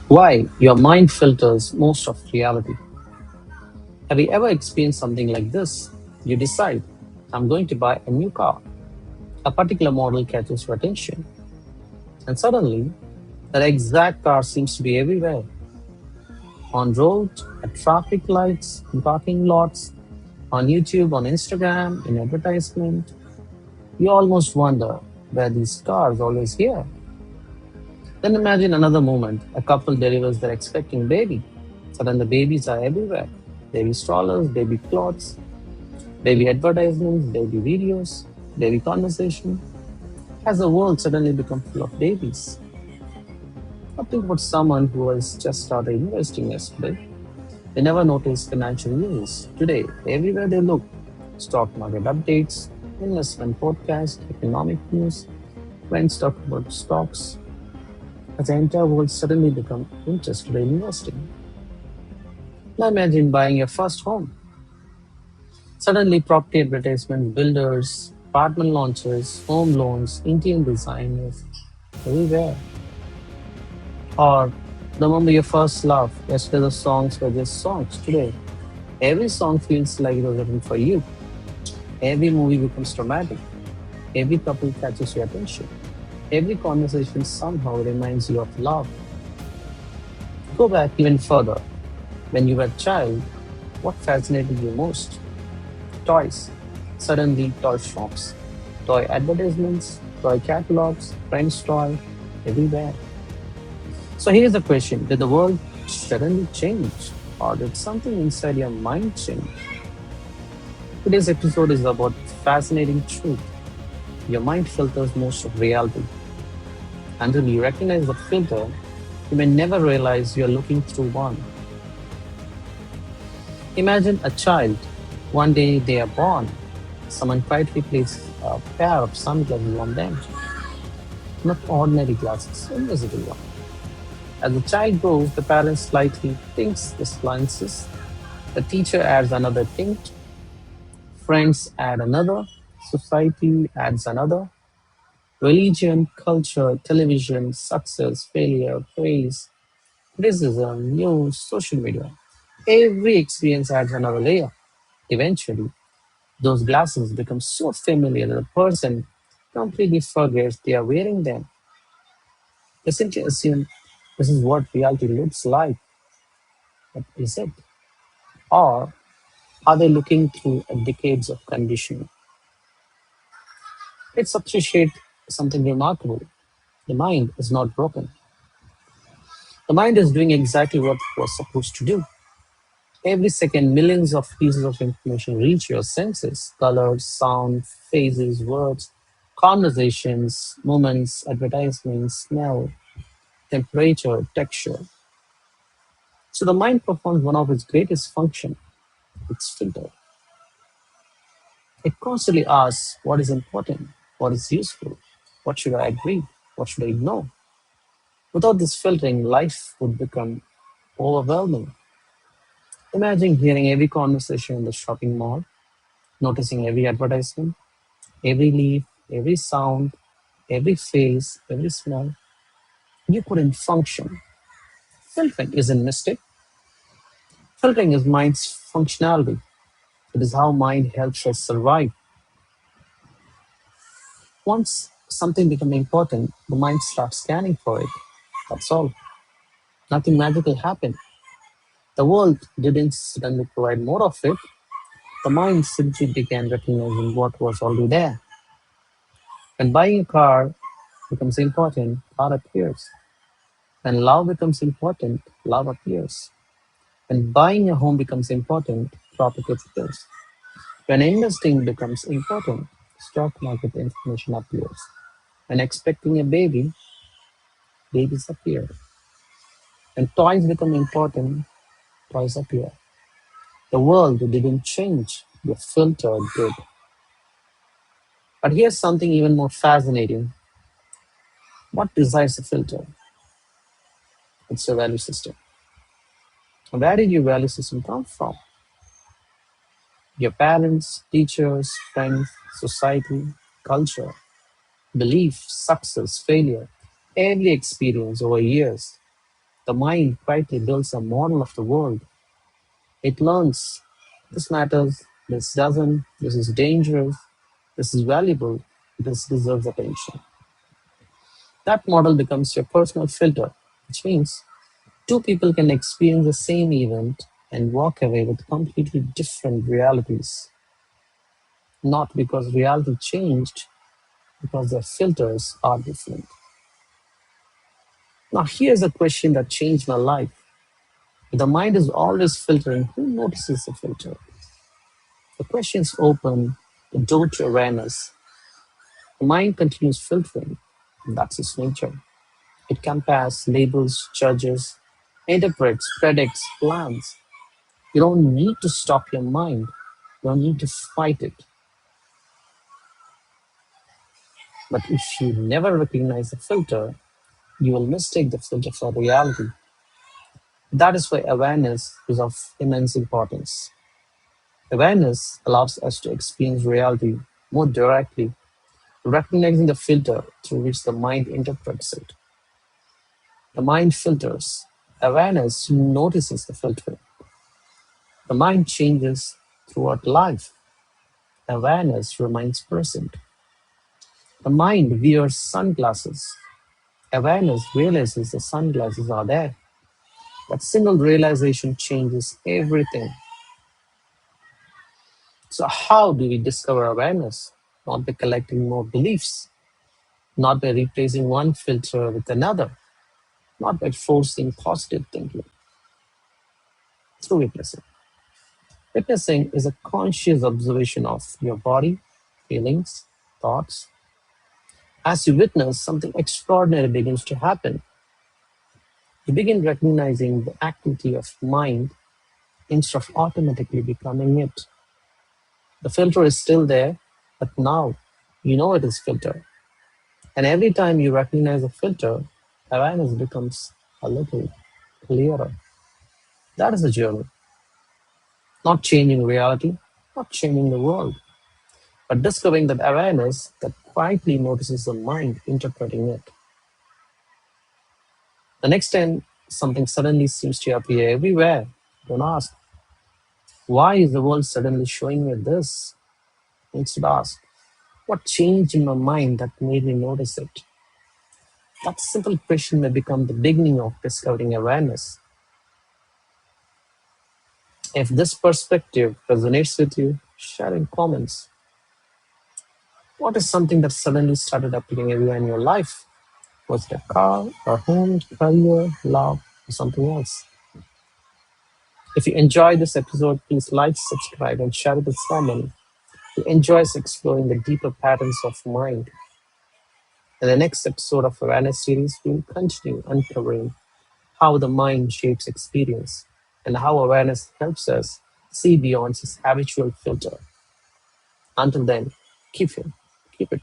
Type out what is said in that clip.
Why your mind filters most of reality. Have you ever experienced something like this? You decide, I'm going to buy a new car. A particular model catches your attention, and suddenly, that exact car seems to be everywhere on roads, at traffic lights, in parking lots, on YouTube, on Instagram, in advertisement. You almost wonder where these cars always here. Then imagine another moment. A couple delivers their expecting baby. Suddenly, the babies are everywhere. Baby strollers, baby clothes, baby advertisements, baby videos, baby conversation. Has the world suddenly become full of babies? I think about someone who has just started investing yesterday. They never noticed financial news. Today, everywhere they look, stock market updates, investment podcast, economic news, friends talk about stocks. As the entire world suddenly become interested in investing. Now imagine buying your first home. Suddenly, property advertisements, builders, apartment launches, home loans, interior designers, everywhere. Or remember your first love. Yesterday, the songs were just songs. Today, every song feels like it was written for you. Every movie becomes dramatic. Every couple catches your attention. Every conversation somehow reminds you of love. Go back even further. When you were a child, what fascinated you most? Toys. Suddenly, toy shops, toy advertisements, toy catalogs, friends' toy, everywhere. So here's the question. Did the world suddenly change? Or did something inside your mind change? Today's episode is about fascinating truth. Your mind filters most of reality. Until you recognize the filter, you may never realize you're looking through one. Imagine a child. One day they are born. Someone quietly places a pair of sunglasses on them. Not ordinary glasses, invisible ones. As the child grows, the parent slightly tints the lenses. The teacher adds another tint. Friends add another. Society adds another. Religion, culture, television, success, failure, praise, criticism, news, social media. Every experience adds another layer. Eventually, those glasses become so familiar that the person completely forgets they are wearing them. They simply assume this is what reality looks like. But is it? Or are they looking through decades of conditioning? Let's appreciate something remarkable. The mind is not broken. The mind is doing exactly what it was supposed to do. Every second, millions of pieces of information reach your senses colors, sound, faces, words, conversations, moments, advertisements, smell, temperature, texture. So the mind performs one of its greatest functions, its filter. It constantly asks what is important, what is useful, what should I agree, what should I ignore. Without this filtering, life would become overwhelming. Imagine hearing every conversation in the shopping mall, noticing every advertisement, every leaf, every sound, every face, every smell. You couldn't function. Filtering isn't mistake. Filtering is mind's functionality. It is how mind helps us survive. Once something becomes important, the mind starts scanning for it. That's all. Nothing magical happened. The world didn't suddenly provide more of it. The mind simply began recognizing what was already there. When buying a car becomes important, car appears. When love becomes important, love appears. When buying a home becomes important, property appears. When investing becomes important, stock market information appears. When expecting a baby, babies appear. When toys become important, toys appear. The world didn't change, the filter did. But here's something even more fascinating. What decides the filter? It's your value system. Where did your value system come from? Your parents, teachers, friends, society, culture, belief, success, failure, every experience over years. The mind quietly builds a model of the world. It learns this matters, this doesn't, this is dangerous, this is valuable, this deserves attention. That model becomes your personal filter, which means two people can experience the same event and walk away with completely different realities, not because reality changed, because their filters are different. Now, here's a question that changed my life. If the mind is always filtering, who notices the filter? The questions open the door to awareness. The mind continues filtering. That's its nature. It compares, labels, judges, interprets, predicts, plans. You don't need to stop your mind. You don't need to fight it. But if you never recognize the filter, you will mistake the filter for reality. That is why awareness is of immense importance. Awareness allows us to experience reality more directly, recognizing the filter through which the mind interprets it. The mind filters. Awareness notices the filter. The mind changes throughout life. Awareness remains present. The mind wears sunglasses. Awareness realizes the sunglasses are there. That single realization changes everything. So, how do we discover awareness? Not by collecting more beliefs, not by replacing one filter with another, not by forcing positive thinking, through witnessing. Witnessing is a conscious observation of your body, feelings, thoughts. As you witness, something extraordinary begins to happen. You begin recognizing the activity of mind instead of automatically becoming it. The filter is still there, but now you know it is filter. And every time you recognize a filter, awareness becomes a little clearer. That is the journey. Not changing reality, not changing the world, but discovering that awareness that quietly notices the mind interpreting it. The next time something suddenly seems to appear everywhere, don't ask, why is the world suddenly showing me this? Instead ask, what changed in my mind that made me notice it? That simple question may become the beginning of discovering awareness. If this perspective resonates with you, share in comments. What is something that suddenly started appearing everywhere in your life? Was it a car, a home, career, love, or something else? If you enjoyed this episode, please like, subscribe, and share it with someone who enjoys exploring the deeper patterns of mind. In the next episode of Awareness series, we will continue uncovering how the mind shapes experience and how awareness helps us see beyond its habitual filter. Until then, keep it, keep it.